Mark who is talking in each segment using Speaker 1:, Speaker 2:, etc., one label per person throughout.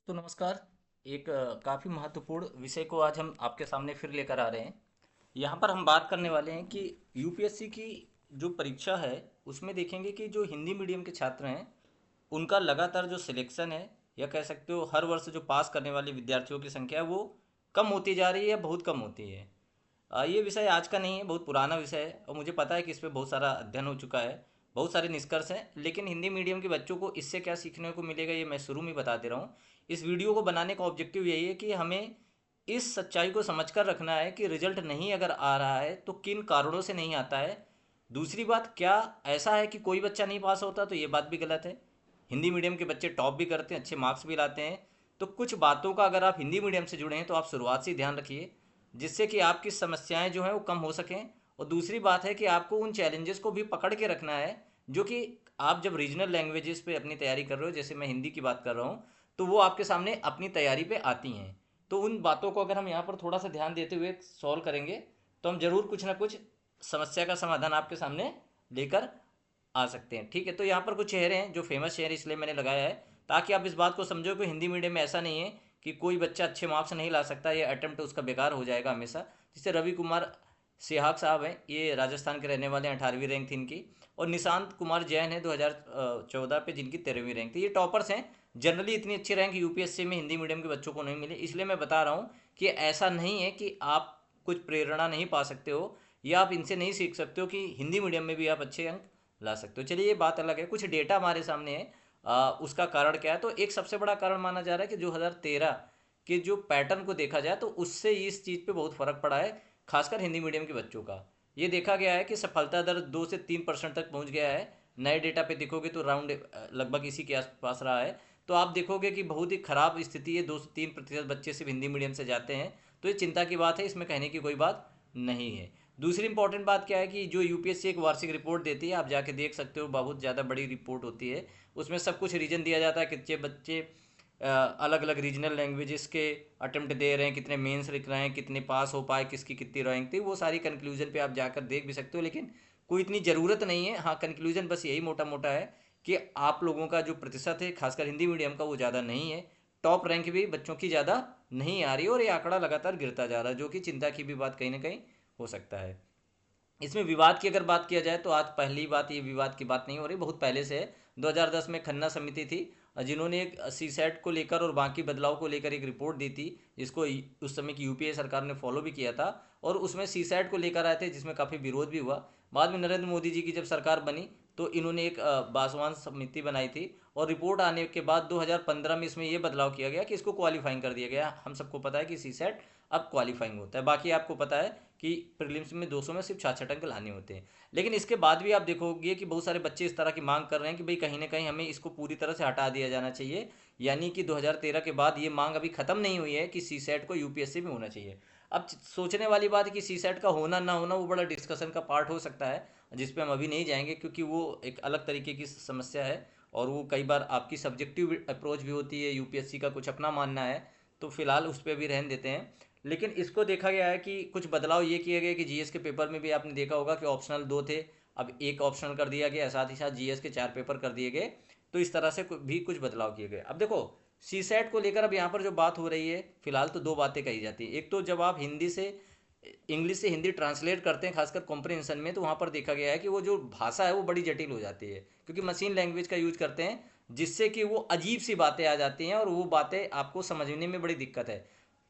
Speaker 1: तो नमस्कार। एक काफ़ी महत्वपूर्ण विषय को आज हम आपके सामने फिर लेकर आ रहे हैं। यहाँ पर हम बात करने वाले हैं कि यूपीएससी की जो परीक्षा है उसमें देखेंगे कि जो हिंदी मीडियम के छात्र हैं उनका लगातार जो सिलेक्शन है, या कह सकते हो हर वर्ष जो पास करने वाले विद्यार्थियों की संख्या है वो कम होती जा रही है या बहुत कम होती है। ये विषय आज का नहीं है, बहुत पुराना विषय है और मुझे पता है कि इस पे बहुत सारा अध्ययन हो चुका है, बहुत सारे निष्कर्ष हैं। लेकिन हिंदी मीडियम के बच्चों को इससे क्या सीखने को मिलेगा ये मैं शुरू में बता दे रहा हूँ। इस वीडियो को बनाने का ऑब्जेक्टिव यही है कि हमें इस सच्चाई को समझकर रखना है कि रिजल्ट नहीं अगर आ रहा है तो किन कारणों से नहीं आता है। दूसरी बात, क्या ऐसा है कि कोई बच्चा नहीं पास होता, तो ये बात भी गलत है। हिंदी मीडियम के बच्चे टॉप भी करते हैं, अच्छे मार्क्स भी लाते हैं। तो कुछ बातों का अगर आप हिंदी मीडियम से जुड़े हैं तो आप शुरुआत से ही ध्यान रखिए, जिससे कि आपकी समस्याएं जो हैं वो कम हो सकें। और दूसरी बात है कि आपको उन चैलेंजेस को भी पकड़ के रखना है जो कि आप जब रीजनल लैंग्वेजेस पे अपनी तैयारी कर रहे हो, जैसे मैं हिंदी की बात कर रहा हूँ, तो वो आपके सामने अपनी तैयारी पे आती हैं। तो उन बातों को अगर हम यहाँ पर थोड़ा सा ध्यान देते हुए सॉल्व करेंगे तो हम ज़रूर कुछ ना कुछ समस्या का समाधान आपके सामने लेकर आ सकते हैं। ठीक है, तो यहाँ पर कुछ चेहरे हैं जो फेमस चेहरे इसलिए मैंने लगाया है ताकि आप इस बात को समझो कि हिंदी मीडियम में ऐसा नहीं है कि कोई बच्चा अच्छे मार्क्स नहीं ला सकता, ये अटेम्प्ट उसका बेकार हो जाएगा हमेशा। जैसे रवि कुमार सिहाग साहब हैं, ये राजस्थान के रहने वाले हैं, 18वीं रैंक थी इनकी। और निशांत कुमार जैन है 2014 पे, जिनकी 13वीं रैंक थी। ये टॉपर्स हैं। जनरली इतनी अच्छी रैंक यूपीएससी में हिंदी मीडियम के बच्चों को नहीं मिली, इसलिए मैं बता रहा हूँ कि ऐसा नहीं है कि आप कुछ प्रेरणा नहीं पा सकते हो या आप इनसे नहीं सीख सकते हो कि हिंदी मीडियम में भी आप अच्छे अंक ला सकते हो। चलिए, ये बात अलग है, कुछ डेटा हमारे सामने है। उसका कारण क्या है, तो एक सबसे बड़ा कारण माना जा रहा है कि 2013 के जो पैटर्न को देखा जाए तो उससे इस चीज़ पे बहुत फ़र्क पड़ा है, खासकर हिंदी मीडियम के बच्चों का। ये देखा गया है कि सफलता दर 2 से 3% तक पहुंच गया है। नए डेटा पे देखोगे तो राउंड लगभग इसी के आसपास रहा है। तो आप देखोगे कि बहुत ही खराब स्थिति है, 2 से 3% बच्चे सिर्फ हिंदी मीडियम से जाते हैं। तो ये चिंता की बात है, इसमें कहने की कोई बात नहीं है। दूसरी इंपॉर्टेंट बात क्या है कि जो यूपीएससी एक वार्षिक रिपोर्ट देती है, आप जाके देख सकते हो, बहुत ज़्यादा बड़ी रिपोर्ट होती है। उसमें सब कुछ रीजन दिया जाता है, कितने बच्चे अलग अलग रीजनल लैंग्वेजेस के अटेम्प्ट दे रहे हैं, कितने मेंस लिख रहे हैं, कितने पास हो पाए, किसकी कितनी रैंक थी, वो सारी कंक्लूजन पे आप जाकर देख भी सकते हो। लेकिन कोई इतनी ज़रूरत नहीं है। हाँ, कंक्लूजन बस यही मोटा मोटा है कि आप लोगों का जो प्रतिशत है खासकर हिंदी मीडियम का वो ज़्यादा नहीं है। टॉप रैंक भी बच्चों की ज़्यादा नहीं आ रही और ये आंकड़ा लगातार गिरता जा रहा है, जो कि चिंता की भी बात कहीं ना कहीं हो सकता है। इसमें विवाद की अगर बात किया जाए तो आज पहली बात, ये विवाद की बात नहीं हो रही, बहुत पहले से है। 2010 में खन्ना समिति थी, जिन्होंने एक सी सेट को लेकर और बाकी बदलाव को लेकर एक रिपोर्ट दी थी, जिसको उस समय की यूपीए सरकार ने फॉलो भी किया था। और उसमें सी सेट को लेकर आए थे, जिसमें काफ़ी विरोध भी हुआ। बाद में नरेंद्र मोदी जी की जब सरकार बनी तो इन्होंने एक बासवान समिति बनाई थी। और रिपोर्ट आने के बाद 2015 में इसमें यह बदलाव किया गया कि इसको क्वालिफाइंग कर दिया गया। हम सबको पता है कि सी सेट अब क्वालिफाइंग होता है। बाकी आपको पता है कि प्रीलिम्स में 200 में सिर्फ 66 अंक लाने होते हैं। लेकिन इसके बाद भी आप देखोगे कि बहुत सारे बच्चे इस तरह की मांग कर रहे हैं कि भाई कहीं ना कहीं हमें इसको पूरी तरह से हटा दिया जाना चाहिए। यानी कि 2013 के बाद ये मांग अभी खत्म नहीं हुई है कि सी सेट को यूपीएससी में होना चाहिए। अब सोचने वाली बात है कि सी सेट का होना ना होना वो बड़ा डिस्कशन का पार्ट हो सकता है, जिस पे हम अभी नहीं जाएंगे, क्योंकि वो एक अलग तरीके की समस्या है। और वो कई बार आपकी सब्जेक्टिव अप्रोच भी होती है, यूपीएससी का कुछ अपना मानना है। तो फिलहाल उस पर भी रहने देते हैं। लेकिन इसको देखा गया है कि कुछ बदलाव ये किए गए कि जीएस के पेपर में भी आपने देखा होगा कि ऑप्शनल 2 थे, अब एक ऑप्शनल कर दिया गया, साथ ही साथ जीएस के 4 पेपर कर दिए गए। तो इस तरह से भी कुछ बदलाव किए गए। अब देखो, सी सेट को लेकर अब यहाँ पर जो बात हो रही है, फिलहाल तो दो बातें कही जाती है। एक तो जब आप हिंदी से इंग्लिश से हिंदी ट्रांसलेट करते हैं, खासकर कॉम्प्रिहेंशन में, तो वहाँ पर देखा गया है कि वो जो भाषा है वो बड़ी जटिल हो जाती है, क्योंकि मशीन लैंग्वेज का यूज करते हैं, जिससे कि वो अजीब सी बातें आ जाती हैं और वो बातें आपको समझने में बड़ी दिक्कत है।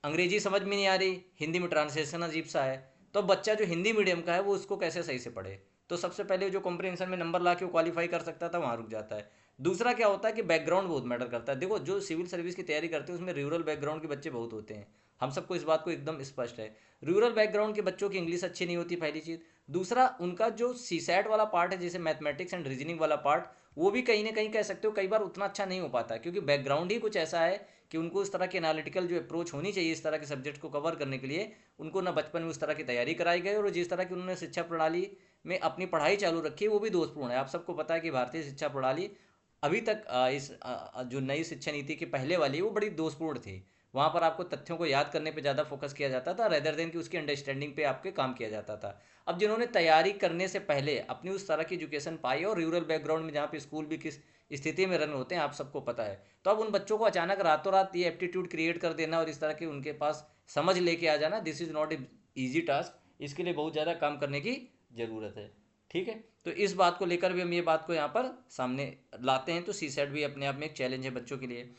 Speaker 1: अंग्रेजी समझ में नहीं आ रही, हिंदी में ट्रांसलेशन अजीब सा है। तो बच्चा जो हिंदी मीडियम का है वो उसको कैसे सही से पढ़े। तो सबसे पहले जो कॉम्प्रिहेंशन में नंबर ला के वो क्वालिफाई कर सकता था, वहाँ रुक जाता है। दूसरा क्या होता है कि बैकग्राउंड बहुत मैटर करता है। देखो, जो सिविल सर्विस की तैयारी करते हैं उसमें रूरल बैकग्राउंड के बच्चे बहुत होते हैं, हम सबको इस बात को एकदम स्पष्ट है। रूरल बैकग्राउंड के बच्चों की इंग्लिश अच्छी नहीं होती, पहली चीज़। दूसरा, उनका जो सी सैट वाला पार्ट है, जैसे मैथमेटिक्स एंड रीजनिंग वाला पार्ट, वो भी कहीं ना कहीं कह सकते हो कई बार उतना अच्छा नहीं हो पाता, क्योंकि बैकग्राउंड ही कुछ ऐसा है कि उनको इस तरह की एनालिटिकल जो अप्रोच होनी चाहिए इस तरह के सब्जेक्ट को कवर करने के लिए, उनको ना बचपन में उस तरह की तैयारी कराई गई, और जिस तरह की उन्होंने शिक्षा प्रणाली में अपनी पढ़ाई चालू रखी है वो भी दोषपूर्ण है। आप सबको पता है कि भारतीय शिक्षा प्रणाली अभी तक जो नई शिक्षा नीति के पहले वाली वो बड़ी दोषपूर्ण थी। वहाँ पर आपको तथ्यों को याद करने पे ज़्यादा फोकस किया जाता था रेदर देन कि उसकी अंडरस्टैंडिंग पे आपके काम किया जाता था। अब जिन्होंने तैयारी करने से पहले अपनी उस तरह की एजुकेशन पाई और रूरल बैकग्राउंड में जहाँ पे स्कूल भी किस स्थिति में रन होते हैं आप सबको पता है, तो अब उन बच्चों को अचानक रातों रात ये एप्टीट्यूड क्रिएट कर देना और इस तरह की उनके पास समझ लेके आ जाना, this is not a easy task. इसके लिए बहुत ज़्यादा काम करने की ज़रूरत है। ठीक है, तो इस बात को लेकर भी हम ये बात को यहाँ पर सामने लाते हैं। तो सी सेट भी अपने आप में एक चैलेंज है बच्चों के लिए।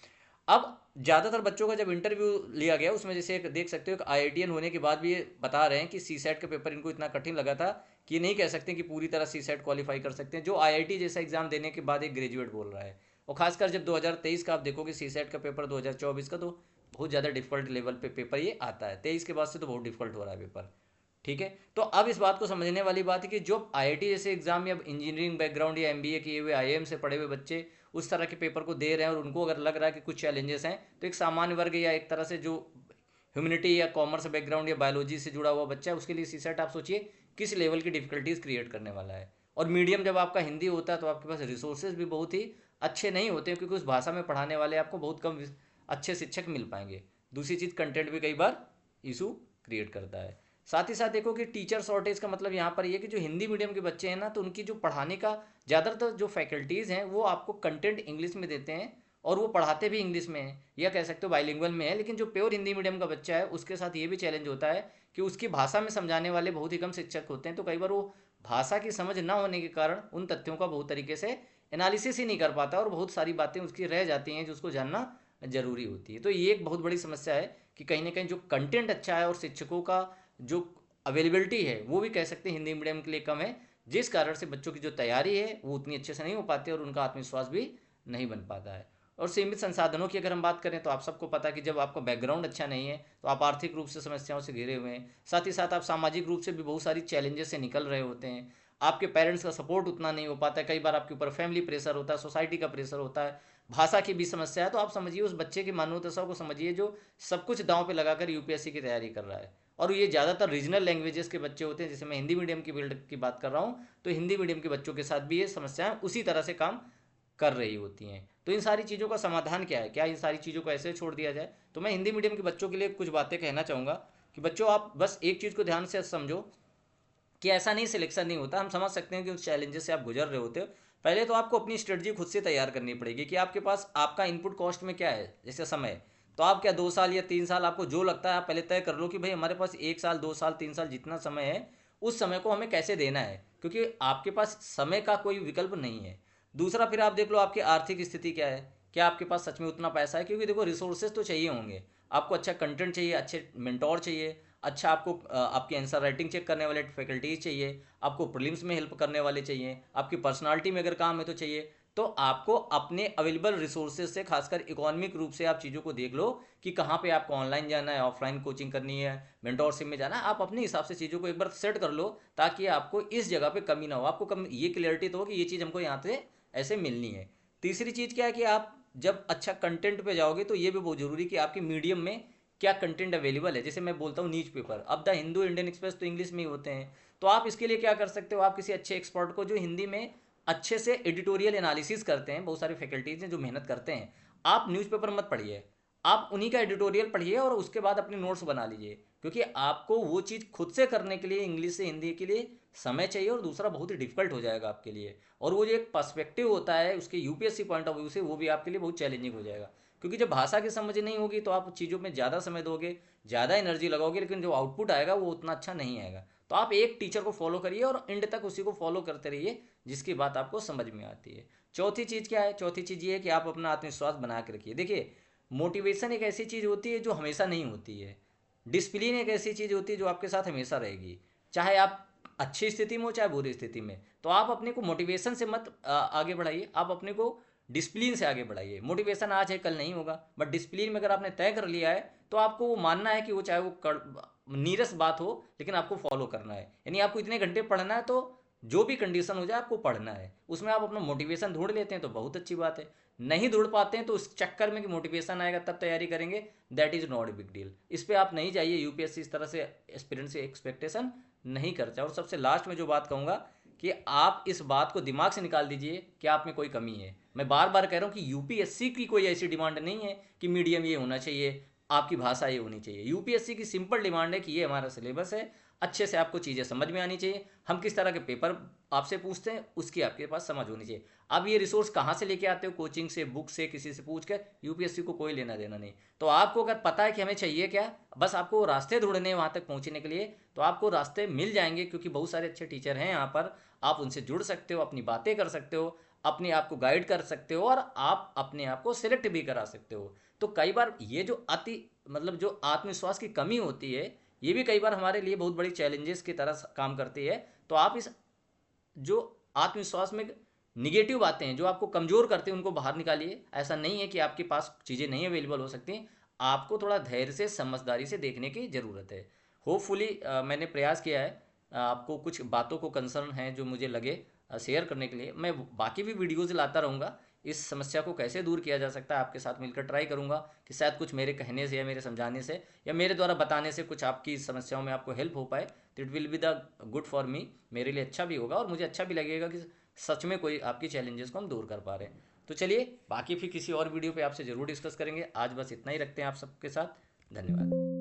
Speaker 1: अब ज़्यादातर बच्चों का जब इंटरव्यू लिया गया उसमें जैसे एक देख सकते हो, एक आईआईटीएन होने के बाद भी ये बता रहे हैं कि सी सेट का पेपर इनको इतना कठिन लगा था कि नहीं कह सकते कि पूरी तरह सी सेट क्वालिफाई कर सकते हैं, जो आईआईटी जैसा एग्जाम देने के बाद एक ग्रेजुएट बोल रहा है। और खासकर जब 2023 का आप देखोगे सी सेट का पेपर 2024 का, तो बहुत ज़्यादा डिफिकल्ट लेवल पे पेपर ये आता है। 23 के बाद से तो बहुत डिफिकल्ट हो रहा है पेपर। ठीक है, तो अब इस बात को समझने वाली बात है कि जो आईआईटी जैसे एग्जाम या इंजीनियरिंग बैकग्राउंड या एमबीए किए हुए आईआईएम से पढ़े हुए बच्चे उस तरह के पेपर को दे रहे हैं और उनको अगर लग रहा है कि कुछ चैलेंजेस हैं, तो एक सामान्य वर्ग या एक तरह से जो ह्यूमनिटी या कॉमर्स बैकग्राउंड या बायोलॉजी से जुड़ा हुआ बच्चा है उसके लिए सी सेट आप सोचिए किस लेवल की डिफिकल्टीज क्रिएट करने वाला है। और मीडियम जब आपका हिंदी होता है तो आपके पास रिसोर्सेज भी बहुत ही अच्छे नहीं होते हैं, क्योंकि उस भाषा में पढ़ाने वाले आपको बहुत कम अच्छे शिक्षक मिल पाएंगे। दूसरी चीज़, कंटेंट भी कई बार इशू क्रिएट करता है। साथ ही साथ देखो कि टीचर शॉर्टेज का मतलब यहाँ पर ये कि जो हिंदी मीडियम के बच्चे हैं ना, तो उनकी जो पढ़ाने का ज़्यादातर जो फैकल्टीज़ हैं वो आपको कंटेंट इंग्लिश में देते हैं और वो पढ़ाते भी इंग्लिश में है, या कह सकते हो बाइलिंगुअल में है। लेकिन जो प्योर हिंदी मीडियम का बच्चा है उसके साथ ये भी चैलेंज होता है कि उसकी भाषा में समझाने वाले बहुत ही कम शिक्षक होते हैं, तो कई बार वो भाषा की समझ ना होने के कारण उन तथ्यों का बहुत तरीके से एनालिसिस ही नहीं कर पाता और बहुत सारी बातें उसकी रह जाती हैं जो उसको जानना जरूरी होती है। तो ये एक बहुत बड़ी समस्या है कि कहीं ना कहीं जो कंटेंट अच्छा है और शिक्षकों का जो अवेलेबिलिटी है वो भी कह सकते हैं हिंदी मीडियम के लिए कम है, जिस कारण से बच्चों की जो तैयारी है वो उतनी अच्छे से नहीं हो पाती और उनका आत्मविश्वास भी नहीं बन पाता है। और सीमित संसाधनों की अगर हम बात करें तो आप सबको पता है कि जब आपका बैकग्राउंड अच्छा नहीं है तो आप आर्थिक रूप से समस्याओं से घिरे हुए हैं, साथ ही साथ आप सामाजिक रूप से भी बहुत सारी चैलेंजेस से निकल रहे होते हैं। आपके पेरेंट्स का सपोर्ट उतना नहीं हो पाता है, कई बार आपके ऊपर फैमिली प्रेशर होता है, सोसाइटी का प्रेशर होता है, भाषा की भी समस्या है। तो आप समझिए उस बच्चे की मानवता को समझिए जो सब कुछ दांव पे लगाकर यूपीएससी की तैयारी कर रहा है। और ये ज़्यादातर रीजनल लैंग्वेजेस के बच्चे होते हैं, जैसे मैं हिंदी मीडियम की बिल्ड की बात कर रहा हूँ, तो हिंदी मीडियम के बच्चों के साथ भी ये समस्याएं उसी तरह से काम कर रही होती हैं। तो इन सारी चीज़ों का समाधान क्या है, क्या इन सारी चीज़ों को ऐसे छोड़ दिया जाए? तो मैं हिंदी मीडियम के बच्चों के लिए कुछ बातें कहना चाहूँगा कि बच्चों आप बस एक चीज़ को ध्यान से समझो कि ऐसा नहीं सिलेक्शन नहीं होता। हम समझ सकते हैं कि उस चैलेंजेस से आप गुजर रहे होते हो। पहले तो आपको अपनी स्ट्रेटजी खुद से तैयार करनी पड़ेगी कि आपके पास आपका इनपुट कॉस्ट में क्या है। जैसे समय, तो आप क्या 2 साल या 3 साल, आपको जो लगता है आप पहले तय कर लो कि भाई हमारे पास 1 साल 2 साल 3 साल जितना समय है उस समय को हमें कैसे देना है, क्योंकि आपके पास समय का कोई विकल्प नहीं है। दूसरा, फिर आप देख लो आपकी आर्थिक स्थिति क्या है, क्या आपके पास सच में उतना पैसा है, क्योंकि देखो रिसोर्सेज तो चाहिए होंगे। आपको अच्छा कंटेंट चाहिए, अच्छे मेंटोर चाहिए, अच्छा आपको आपकी आंसर राइटिंग चेक करने वाले फैकल्टीज चाहिए, आपको प्रीलिम्स में हेल्प करने वाले चाहिए, आपकी पर्सनालिटी में अगर काम है तो चाहिए। तो आपको अपने अवेलेबल रिसोर्सेज से, खासकर इकोनॉमिक रूप से आप चीज़ों को देख लो कि कहाँ पे आपको ऑनलाइन जाना है, ऑफलाइन कोचिंग करनी है, मेंटोरशिप में जाना है। आप अपने हिसाब से चीज़ों को एक बार सेट कर लो ताकि आपको इस जगह पे कमी ना हो, आपको कम ये क्लियरिटी तो हो कि ये चीज़ हमको यहाँ से ऐसे मिलनी है। तीसरी चीज़ क्या है कि आप जब अच्छा कंटेंट पे जाओगे तो ये भी बहुत ज़रूरी कि आपके मीडियम में क्या कंटेंट अवेलेबल है। जैसे मैं बोलता हूँ न्यूज पेपर, अब द हिंदू, इंडियन एक्सप्रेस तो इंग्लिश में ही होते हैं। तो आप इसके लिए क्या कर सकते हो, आप किसी अच्छे एक्सपर्ट को जो हिंदी में अच्छे से एडिटोरियल एनालिसिस करते हैं, बहुत सारे फैकल्टीज हैं जो मेहनत करते हैं, आप न्यूज़पेपर मत पढ़िए, आप उन्हीं का एडिटोरियल पढ़िए और उसके बाद अपने नोट्स बना लीजिए। क्योंकि आपको वो चीज़ खुद से करने के लिए इंग्लिश से हिंदी के लिए समय चाहिए और दूसरा बहुत ही डिफिकल्ट हो जाएगा आपके लिए। और वो जो एक पर्सपेक्टिव होता है उसके यूपीएससी पॉइंट ऑफ व्यू से, वो भी आपके लिए बहुत चैलेंजिंग हो जाएगा। क्योंकि जब भाषा की समझ नहीं होगी तो आप चीज़ों में ज़्यादा समय दोगे, ज़्यादा एनर्जी लगाओगे, लेकिन जो आउटपुट आएगा वो उतना अच्छा नहीं आएगा। तो आप एक टीचर को फॉलो करिए और एंड तक उसी को फॉलो करते रहिए जिसकी बात आपको समझ में आती है। चौथी चीज़ क्या है? चौथी चीज़ ये है कि आप अपना आत्मविश्वास बना के रखिए। देखिए, मोटिवेशन एक ऐसी चीज़ होती है जो हमेशा नहीं होती है। डिसिप्लिन एक ऐसी चीज़ होती है जो आपके साथ हमेशा रहेगी, चाहे आप अच्छी स्थिति में हो चाहे बुरी स्थिति में। तो आप अपने को मोटिवेशन से मत आगे बढ़ाइए, आप अपने को डिसिप्लिन से आगे बढ़ाइए। मोटिवेशन आज है कल नहीं होगा, बट डिसिप्लिन में अगर आपने तय कर लिया है तो आपको वो मानना है कि वो चाहे वो नीरस बात हो लेकिन आपको फॉलो करना है। यानी आपको इतने घंटे पढ़ना है तो जो भी कंडीशन हो जाए आपको पढ़ना है। उसमें आप अपना मोटिवेशन ढूंढ लेते हैं तो बहुत अच्छी बात है, नहीं ढूंढ पाते हैं तो उस चक्कर में कि मोटिवेशन आएगा तब तैयारी करेंगे, that is not a big deal. इस पर आप नहीं जाइए, यूपीएससी इस तरह से एस्पिरेंट से एक्सपेक्टेशन नहीं करता। और सबसे लास्ट में जो बात कहूँगा कि आप इस बात को दिमाग से निकाल दीजिए कि आप में कोई कमी है। मैं बार बार कह रहा हूँ कि यूपीएससी की कोई ऐसी डिमांड नहीं है कि मीडियम ये होना चाहिए, आपकी भाषा ये होनी चाहिए। यूपीएससी की सिंपल डिमांड है कि ये हमारा सिलेबस है, अच्छे से आपको चीज़ें समझ में आनी चाहिए, हम किस तरह के पेपर आपसे पूछते हैं उसकी आपके पास समझ होनी चाहिए। अब ये रिसोर्स कहाँ से लेके आते हो, कोचिंग से, बुक से, किसी से पूछ कर, यूपीएससी को कोई लेना देना नहीं। तो आपको अगर पता है कि हमें चाहिए क्या, बस आपको रास्ते ढूंढने हैं वहाँ तक पहुँचने के लिए, तो आपको रास्ते मिल जाएंगे, क्योंकि बहुत सारे अच्छे टीचर हैं यहाँ पर। आप उनसे जुड़ सकते हो, अपनी बातें कर सकते हो, अपने आप को गाइड कर सकते हो, और आप अपने आप को सिलेक्ट भी करा सकते हो। तो कई बार ये जो अति मतलब जो आत्मविश्वास की कमी होती है, ये भी कई बार हमारे लिए बहुत बड़ी चैलेंजेस की तरह काम करती है। तो आप इस जो आत्मविश्वास में निगेटिव बातें हैं जो आपको कमज़ोर करते हैं, उनको बाहर निकालिए। ऐसा नहीं है कि आपके पास चीज़ें नहीं अवेलेबल हो सकती, आपको थोड़ा धैर्य से, समझदारी से देखने की ज़रूरत है। होपफुली मैंने प्रयास किया है, आपको कुछ बातों को कंसर्न है जो मुझे लगे शेयर करने के लिए। मैं बाकी भी वीडियोज़ लाता रहूँगा, इस समस्या को कैसे दूर किया जा सकता है आपके साथ मिलकर ट्राई करूँगा, कि शायद कुछ मेरे कहने से या मेरे समझाने से या मेरे द्वारा बताने से कुछ आपकी समस्याओं में आपको हेल्प हो पाए। तो it will be the good for me, मेरे लिए अच्छा भी होगा और मुझे अच्छा भी लगेगा कि सच में कोई आपकी चैलेंजेस को हम दूर कर पा रहे हैं। तो चलिए, बाकी फिर किसी और वीडियो पे आपसे ज़रूर डिस्कस करेंगे। आज बस इतना ही रखते हैं आप सबके साथ। धन्यवाद।